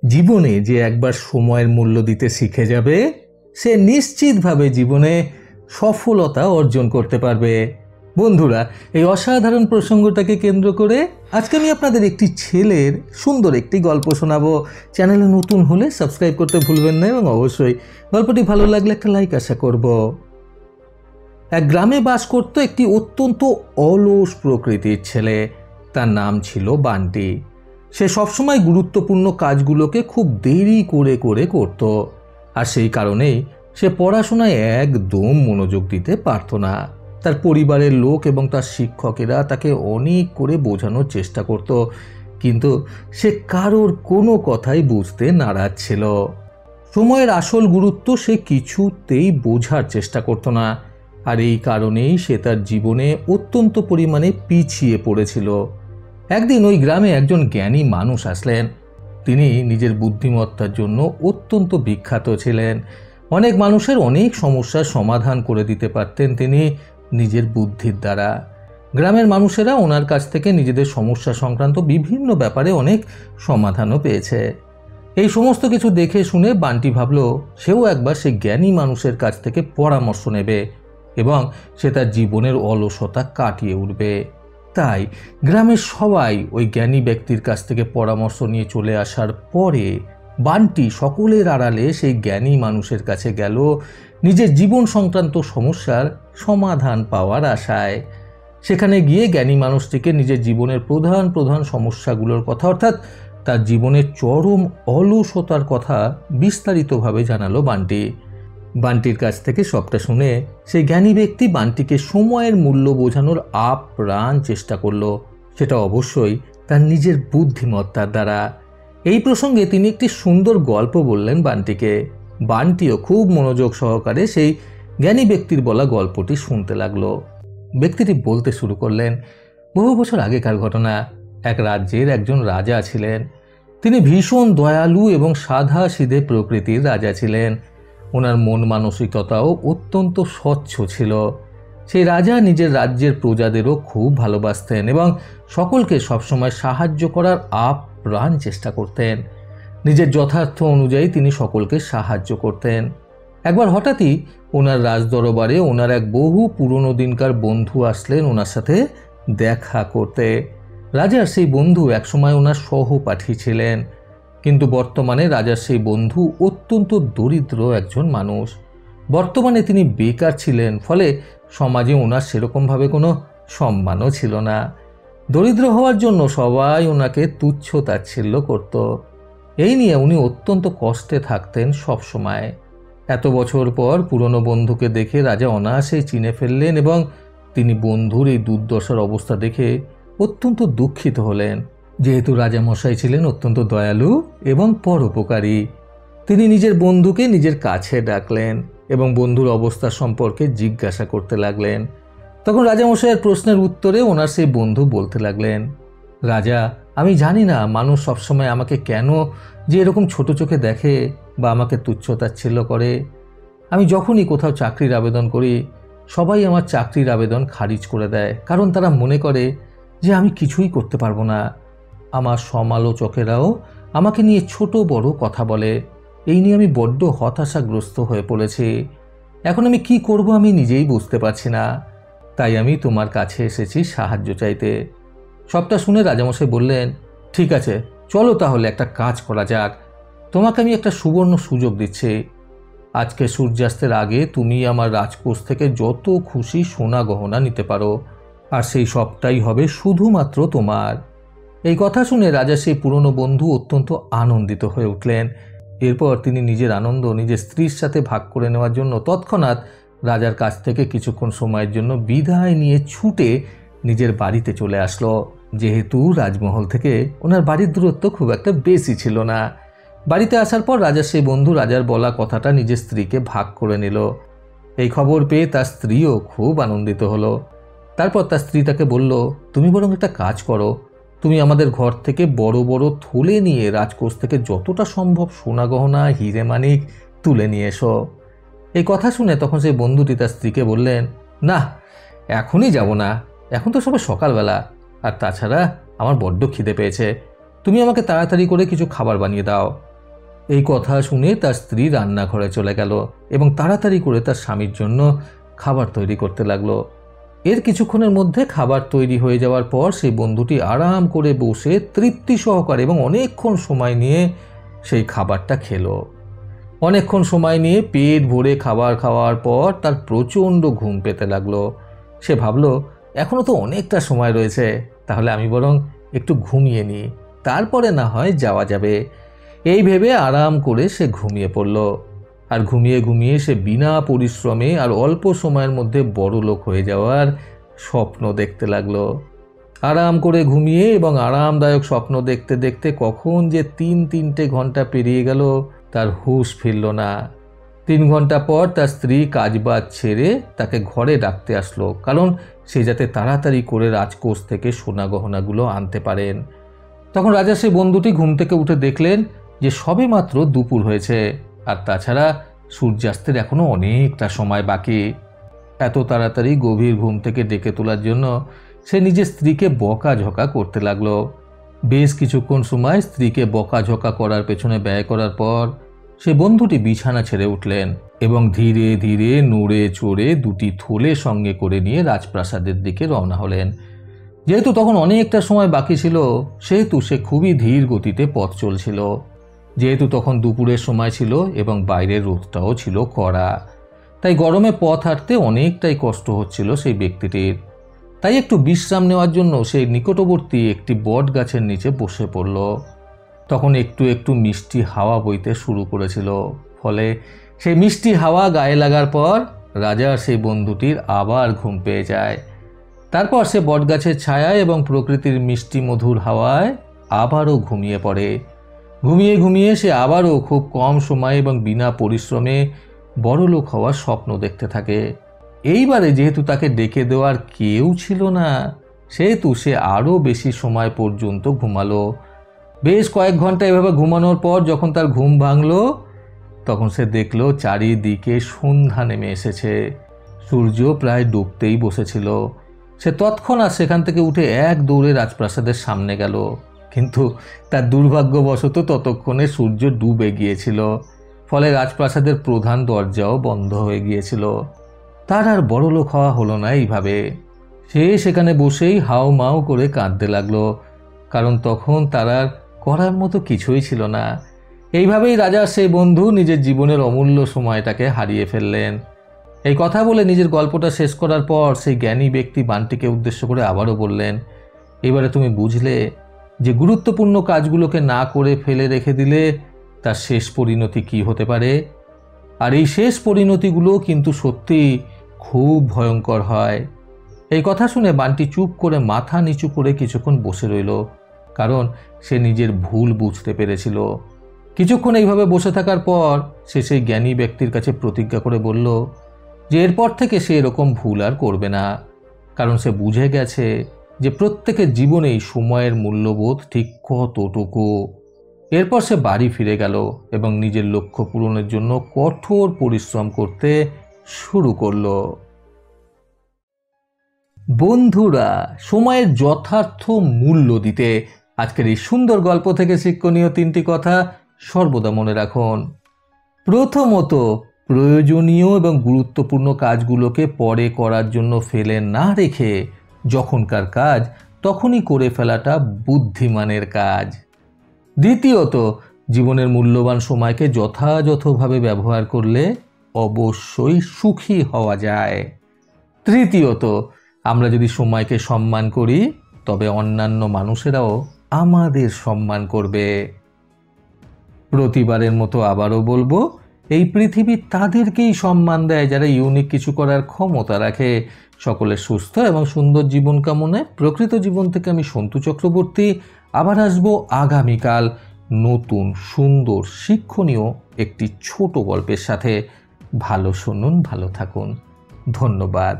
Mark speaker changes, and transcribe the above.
Speaker 1: জীবনে যে একবার সময়ের মূল্য দিতে শিখে যাবে সে নিশ্চিতভাবে জীবনে সফলতা অর্জন করতে পারবে। বন্ধুরা, এই অসাধারণ প্রসঙ্গটাকে কেন্দ্র করে আজকে আমি আপনাদের একটি ছেলের সুন্দর একটি গল্প শোনাবো। চ্যানেলে নতুন হলে সাবস্ক্রাইব করতে ভুলবেন না এবং অবশ্যই গল্পটি ভালো লাগলে একটা লাইক আশা করব। এক গ্রামে বাস করত একটি অত্যন্ত অলস প্রকৃতির ছেলে। তার নাম ছিল বান্টি। সে সবসময় গুরুত্বপূর্ণ কাজগুলোকে খুব দেরি করে করে করত, আর সেই কারণেই সে পড়াশোনায় একদম মনোযোগ দিতে পারত না। তার পরিবারের লোক এবং তার শিক্ষকেরা তাকে অনেক করে বোঝানোর চেষ্টা করত, কিন্তু সে কারোর কোনো কথাই বুঝতে নারাজ ছিল। সময়ের আসল গুরুত্ব সে কিছুতেই বোঝার চেষ্টা করত না, আর এই কারণেই সে তার জীবনে অত্যন্ত পরিমাণে পিছিয়ে পড়েছিল। একদিন ওই গ্রামে একজন জ্ঞানী মানুষ আসলেন। তিনি নিজের বুদ্ধিমত্তার জন্য অত্যন্ত বিখ্যাত ছিলেন। অনেক মানুষের অনেক সমস্যার সমাধান করে দিতে পারতেন তিনি নিজের বুদ্ধির দ্বারা। গ্রামের মানুষেরা ওনার কাছ থেকে নিজেদের সমস্যা সংক্রান্ত বিভিন্ন ব্যাপারে অনেক সমাধানও পেয়েছে। এই সমস্ত কিছু দেখে শুনে বান্টি ভাবল সেও একবার সেই জ্ঞানী মানুষের কাছ থেকে পরামর্শ নেবে এবং সে তার জীবনের অলসতা কাটিয়ে উঠবে। তাই গ্রামের সবাই ওই জ্ঞানী ব্যক্তির কাছ থেকে পরামর্শ নিয়ে চলে আসার পরে বান্টি সকলের আড়ালে সেই জ্ঞানী মানুষের কাছে গেল নিজের জীবন সংক্রান্ত সমস্যার সমাধান পাওয়ার আশায়। সেখানে গিয়ে জ্ঞানী মানুষটিকে নিজের জীবনের প্রধান প্রধান সমস্যাগুলোর কথা, অর্থাৎ তার জীবনের চরম অলসতার কথা বিস্তারিতভাবে জানালো বান্টি। বান্টির কাছ থেকে সবটা শুনে সেই জ্ঞানী ব্যক্তি বান্টিকে সময়ের মূল্য বোঝানোর আপ্রাণ চেষ্টা করলো, সেটা অবশ্যই তার নিজের বুদ্ধিমত্তার দ্বারা। এই প্রসঙ্গে তিনি একটি সুন্দর গল্প বললেন বান্টিকে। বান্টিও খুব মনোযোগ সহকারে সেই জ্ঞানী ব্যক্তির বলা গল্পটি শুনতে লাগলো। ব্যক্তিটি বলতে শুরু করলেন, বহু বছর আগেকার ঘটনা। এক রাজ্যের একজন রাজা ছিলেন। তিনি ভীষণ দয়ালু এবং সাদা সিধে প্রকৃতির রাজা ছিলেন। ওনার মন মানসিকতাও অত্যন্ত স্বচ্ছ ছিল। সেই রাজা নিজের রাজ্যের প্রজাদেরও খুব ভালোবাসতেন এবং সকলকে সবসময় সাহায্য করার আপ্রাণ চেষ্টা করতেন। নিজের যথার্থ অনুযায়ী তিনি সকলকে সাহায্য করতেন। একবার হঠাৎই ওনার রাজদরবারে ওনার এক বহু পুরনো দিনকার বন্ধু আসলেন ওনার সাথে দেখা করতে। রাজার সেই বন্ধু একসময় ওনার সহপাঠী ছিলেন, কিন্তু বর্তমানে রাজার সেই বন্ধু অত্যন্ত দরিদ্র একজন মানুষ। বর্তমানে তিনি বেকার ছিলেন, ফলে সমাজে ওনার সেরকমভাবে কোনো সম্মানও ছিল না। দরিদ্র হওয়ার জন্য সবাই ওনাকে তুচ্ছ তাচ্ছিল্য করত। এই নিয়ে উনি অত্যন্ত কষ্টে থাকতেন সব সময়। এত বছর পর পুরনো বন্ধুকে দেখে রাজা অনায়াসেই চিনে ফেললেন এবং তিনি বন্ধুর এই দুর্দশার অবস্থা দেখে অত্যন্ত দুঃখিত হলেন। যেহেতু রাজামশাই ছিলেন অত্যন্ত দয়ালু এবং পরোপকারী, তিনি নিজের বন্ধুকে নিজের কাছে ডাকলেন এবং বন্ধুর অবস্থা সম্পর্কে জিজ্ঞাসা করতে লাগলেন। তখন রাজামশাইয়ের প্রশ্নের উত্তরে ওনার সেই বন্ধু বলতে লাগলেন, রাজা, আমি জানি না মানুষ সবসময় আমাকে কেন যে এরকম ছোট চোখে দেখে বা আমাকে তুচ্ছতাচ্ছিল্য করে। আমি যখনই কোথাও চাকরির আবেদন করি সবাই আমার চাকরির আবেদন খারিজ করে দেয়, কারণ তারা মনে করে যে আমি কিছুই করতে পারবো না। আমার সমালোচকেরাও আমাকে নিয়ে ছোট বড় কথা বলে। এই নিয়ে আমি বড্ড হতাশাগ্রস্ত হয়ে পড়েছি। এখন আমি কি করব আমি নিজেই বুঝতে পারছি না। তাই আমি তোমার কাছে এসেছি সাহায্য চাইতে। সবটা শুনে রাজামশাই বললেন, ঠিক আছে, চলো তাহলে একটা কাজ করা যাক। তোমাকে আমি একটা সুবর্ণ সুযোগ দিচ্ছি। আজকে সূর্যাস্তের আগে তুমি আমার রাজকোষ থেকে যত খুশি সোনা গহনা নিতে পারো, আর সেই সবটাই হবে শুধুমাত্র তোমার। এই কথা শুনে রাজা সেই পুরনো বন্ধু অত্যন্ত আনন্দিত হয়ে উঠলেন। এরপর তিনি নিজের আনন্দ নিজের স্ত্রীর সাথে ভাগ করে নেওয়ার জন্য তৎক্ষণাৎ রাজার কাছ থেকে কিছুক্ষণ সময়ের জন্য বিদায় নিয়ে ছুটে নিজের বাড়িতে চলে আসলো। যেহেতু রাজমহল থেকে ওনার বাড়ির দূরত্ব খুব একটা বেশি ছিল না। বাড়িতে আসার পর রাজার সেই বন্ধু রাজার বলা কথাটা নিজের স্ত্রীকে ভাগ করে নিল। এই খবর পেয়ে তার স্ত্রীও খুব আনন্দিত হলো। তারপর তার স্ত্রী তাকে বলল, তুমি বরং একটা কাজ করো, তুমি আমাদের ঘর থেকে বড় বড় থলে নিয়ে রাজকোষ থেকে যতটা সম্ভব সোনা গহনা হিরে মানিক তুলে নিয়ে এসো। এই কথা শুনে তখন সেই বন্ধুটি তার স্ত্রীকে বললেন, না, এখনই যাব না, এখন তো সবে সকালবেলা, আর তাছাড়া আমার বড্ড খিদে পেয়েছে। তুমি আমাকে তাড়াতাড়ি করে কিছু খাবার বানিয়ে দাও। এই কথা শুনে তার স্ত্রী রান্নাঘরে চলে গেল এবং তাড়াতাড়ি করে তার স্বামীর জন্য খাবার তৈরি করতে লাগলো। এর কিছুক্ষণের মধ্যে খাবার তৈরি হয়ে যাওয়ার পর সেই বন্ধুটি আরাম করে বসে তৃপ্তি সহকারে এবং অনেকক্ষণ সময় নিয়ে সেই খাবারটা খেলো। অনেকক্ষণ সময় নিয়ে পেট ভরে খাবার খাওয়ার পর তার প্রচণ্ড ঘুম পেতে লাগলো। সে ভাবলো, এখনও তো অনেকটা সময় রয়েছে, তাহলে আমি বরং একটু ঘুমিয়ে নিই, তারপরে না হয় যাওয়া যাবে। এই ভেবে আরাম করে সে ঘুমিয়ে পড়ল। আর ঘুমিয়ে ঘুমিয়ে সে বিনা পরিশ্রমে আর অল্প সময়ের মধ্যে বড়লোক হয়ে যাওয়ার স্বপ্ন দেখতে লাগলো। আরাম করে ঘুমিয়ে এবং আরামদায়ক স্বপ্ন দেখতে দেখতে কখন যে 3-3টে ঘন্টা পেরিয়ে গেল তার হুঁশ ফিরল না। 3 ঘন্টা পর তার স্ত্রী কাজবাজ ছেড়ে তাকে ঘরে ডাকতে আসলো, কারণ সে যাতে তাড়াতাড়ি করে রাজকোষ থেকে সোনা গহনাগুলো আনতে পারেন। তখন রাজা সেই বন্ধুটি ঘুম থেকে উঠে দেখলেন যে সবে মাত্র দুপুর হয়েছে, আর তাছাড়া সূর্যাস্তের এখনো অনেকটা সময় বাকি। এত তাড়াতাড়ি গভীর ঘুম থেকে ডেকে তোলার জন্য সে নিজের স্ত্রীকে বকাঝকা করতে লাগলো। বেশ কিছুক্ষণ সময় স্ত্রীকে বকাঝকা করার পেছনে ব্যয় করার পর সে বন্ধুটি বিছানা ছেড়ে উঠলেন এবং ধীরে ধীরে নড়ে চড়ে 2টি থলে সঙ্গে করে নিয়ে রাজপ্রাসাদের দিকে রওনা হলেন। যেহেতু তখন অনেকটা সময় বাকি ছিল, সেহেতু সে খুবই ধীর গতিতে পথ চলছিল। যেহেতু তখন দুপুরের সময় ছিল এবং বাইরের রোদটাও ছিল কড়া, তাই গরমে পথ হাঁটতে অনেকটাই কষ্ট হচ্ছিল সেই ব্যক্তিটির। তাই একটু বিশ্রাম নেওয়ার জন্য সেই নিকটবর্তী একটি বট গাছের নিচে বসে পড়ল। তখন একটু একটু মিষ্টি হাওয়া বইতে শুরু করেছিল, ফলে সেই মিষ্টি হাওয়া গায়ে লাগার পর রাজার সেই বন্ধুটির আবার ঘুম পেয়ে যায়। তারপর সে বটগাছের ছায়ায় এবং প্রকৃতির মিষ্টি মধুর হাওয়ায় আবারও ঘুমিয়ে পড়ে। ঘুমিয়ে ঘুমিয়ে সে আবারও খুব কম সময় এবং বিনা পরিশ্রমে বড়লোক হওয়ার স্বপ্ন দেখতে থাকে। এইবারে যেহেতু তাকে ডেকে দেওয়ার কেউ ছিল না, সেহেতু সে আরও বেশি সময় পর্যন্ত ঘুমালো। বেশ কয়েক ঘন্টা এভাবে ঘুমানোর পর যখন তার ঘুম ভাঙল, তখন সে দেখল চারিদিকে সন্ধ্যা নেমে এসেছে। সূর্য প্রায় ডুবতেই বসেছিল। সে তৎক্ষণাৎ সেখান থেকে উঠে এক দৌড়ে রাজপ্রাসাদের সামনে গেল, কিন্তু তার দুর্ভাগ্যবশত ততক্ষণে সূর্য ডুবে গিয়েছিল, ফলে রাজপ্রাসাদের প্রধান দরজাও বন্ধ হয়ে গিয়েছিল। তার আর বড়লোক হওয়া হলো না এইভাবে। সে সেখানে বসেই হাউ মাউ করে কাঁদতে লাগলো, কারণ তখন তার আর করার মতো কিছুই ছিল না। এইভাবেই রাজার সেই বন্ধু নিজের জীবনের অমূল্য সময়টাকে হারিয়ে ফেললেন। এই কথা বলে নিজের গল্পটা শেষ করার পর সেই জ্ঞানী ব্যক্তি বানটিকে উদ্দেশ্য করে আবারও বললেন, এবারে তুমি বুঝলে যে গুরুত্বপূর্ণ কাজগুলোকে না করে ফেলে রেখে দিলে তার শেষ পরিণতি কি হতে পারে। আর এই শেষ পরিণতিগুলো কিন্তু সত্যি খুব ভয়ঙ্কর হয়। এই কথা শুনে বানটি চুপ করে মাথা নিচু করে কিছুক্ষণ বসে রইল, কারণ সে নিজের ভুল বুঝতে পেরেছিল। কিছুক্ষণ এইভাবে বসে থাকার পর সে সেই জ্ঞানী ব্যক্তির কাছে প্রতিজ্ঞা করে বলল যে এরপর থেকে সে এরকম ভুল আর করবে না, কারণ সে বুঝে গেছে যে প্রত্যেকের জীবনেই সময়ের মূল্যবোধ ঠিক কতটুকু। এরপর সে বাড়ি ফিরে গেল এবং নিজের লক্ষ্য পূরণের জন্য কঠোর পরিশ্রম করতে শুরু করলো। বন্ধুরা, সময়ের যথার্থ মূল্য দিতে আজকের এই সুন্দর গল্প থেকে শিক্ষণীয় 3টি কথা সর্বদা মনে রাখুন। প্রথমত, প্রয়োজনীয় এবং গুরুত্বপূর্ণ কাজগুলোকে পরে করার জন্য ফেলে না রেখে যখনকার কাজ তখনই করে ফেলাটা বুদ্ধিমানের কাজ। দ্বিতীয়ত, জীবনের মূল্যবান সময়কে যথাযথভাবে ব্যবহার করলে অবশ্যই সুখী হওয়া যায়। তৃতীয়ত, আমরা যদি সময়কে সম্মান করি তবে অন্যান্য মানুষেরাও আমাদের সম্মান করবে। প্রতিবারের মতো আবারও বলবো, এই পৃথিবী তাদেরকেই সম্মান দেয় যারা ইউনিক কিছু করার ক্ষমতা রাখে। সকলের সুস্থ এবং সুন্দর জীবন কামনায় প্রকৃত জীবন থেকে আমি সন্তু চক্রবর্তী আবার আসবো আগামীকাল নতুন সুন্দর শিক্ষণীয় একটি ছোট গল্পের সাথে। ভালো শুনুন, ভালো থাকুন। ধন্যবাদ।